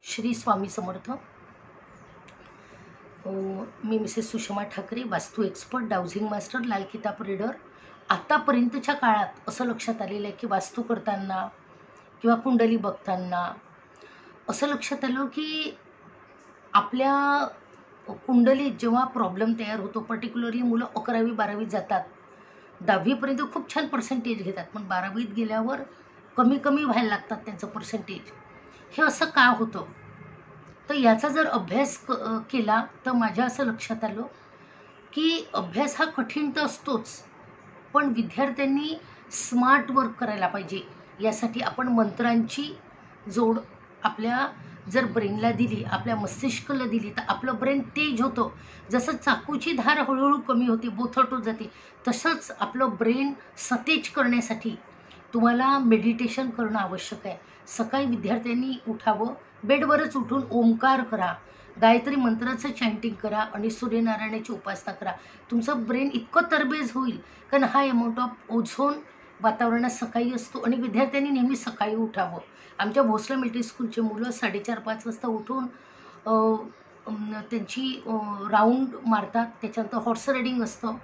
श्री स्वामी समर्थ। मी Mrs Sushma Thackeray, वास्तू expert, dowsing master, लाल किताब रीडर। आतापर्यंतच्या काळात असं लक्षात आलेलं आहे की वास्तू करताना किंवा कुंडली बघताना असं लक्षात आलं की आपल्या कुंडलीत जेव्हा प्रॉब्लेम तयार होतो, पर्टिक्युलरली मुलं 11वी 12वीत जातात, 10वीपर्यंत खूप छान पर्सेंटेज घेतात, पण 12वीत गेल्यावर कमी कमी व्हायला लागतात त्यांचं पर्सेंटेज। हे असं का होतं? तर याचा जर अभ्यास केला तर माझ्या असं लक्षात आलं की अभ्यास हा कठीण तर असतोच, पण विद्यार्थ्यांनी स्मार्ट वर्क करायला पाहिजे। यासाठी आपण मंत्रांची जोड आपल्या जर ब्रेनला दिली, आपल्या मस्तिष्काला दिली, तर आपलं ब्रेन तेज होतं। जसं चाकूची धार हळूहळू कमी होते, बोथट होत जाते, तसंच आपलं ब्रेन सतेज करण्यासाठी तुम्हाला मेडिटेशन करणं आवश्यक आहे। सकाळी विद्यार्थ्यांनी उठावं, बेडवरच उठून ओंकार करा, गायत्री मंत्राचं चॅन्टिंग करा आणि सूर्यनारायणाची उपासना करा। तुमचं ब्रेन इतकं तरबेज होईल, कारण हा अमाऊंट ऑफ ओझोन वातावरणात सकाळी असतो आणि विद्यार्थ्यांनी नेहमी सकाळी उठावं। आमच्या भोसले मिलिटरी स्कूलचे मुलं 4:30-5 वाजता उठून त्यांची राऊंड मारतात, त्याच्यानंतर हॉर्स रायडिंग असतं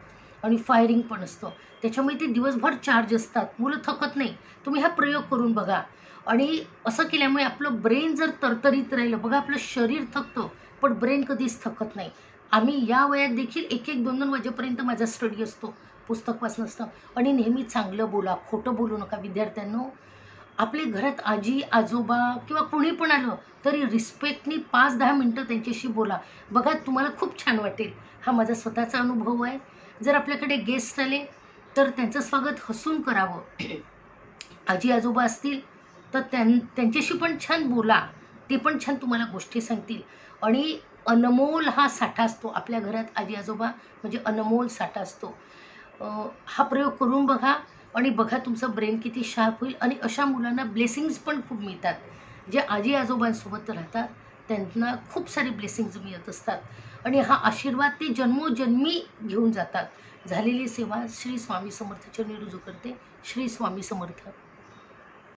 आणि फायरिंग पण असतं, त्याच्यामुळे ते दिवसभर चार्ज असतात, मुलं थकत नाही। तुम्ही हा प्रयोग करून बघा आणि असं केल्यामुळे आपलं ब्रेन जर तरतरीत राहिलं, बघा आपलं शरीर थकतं पण ब्रेन कधीच थकत नाही। आम्ही या वयात देखील 1-1, 2-2 वाजेपर्यंत माझा स्टडी असतो, पुस्तक वाचन असतं आणि नेहमी चांगलं बोला, खोटं बोलू नका। विद्यार्थ्यांनो, आपल्या घरात आजी आजोबा किंवा कुणी पण आलं तरी रिस्पेक्टनी 5-10 मिनटं त्यांच्याशी बोला, बघा तुम्हाला खूप छान वाटेल। हा माझा स्वतःचा अनुभव आहे। जर आपल्याकडे गेस्ट आले तर त्यांचं स्वागत हसून करावं। आजी आजोबा असतील तर त्यांच्याशी पण छान बोला, ते पण छान तुम्हाला गोष्टी सांगतील आणि अनमोल हा साठा असतो आपल्या घरात। आजी आजोबा म्हणजे अनमोल साठा असतो। हा प्रयोग करून बघा आणि बघा तुमचं ब्रेन किती शार्प होईल आणि अशा मुलांना ब्लेसिंग्स पण खूप मिळतात। जे आजी आजोबांसोबत राहतात त्यांना खूप सारे ब्लेसिंग्स मिळत असतात आणि हा आशीर्वाद ते जन्मोजन्मी घेऊन जातात। झालेली सेवा श्री स्वामी समर्थ चरणी रुजू करते। श्री स्वामी समर्थ।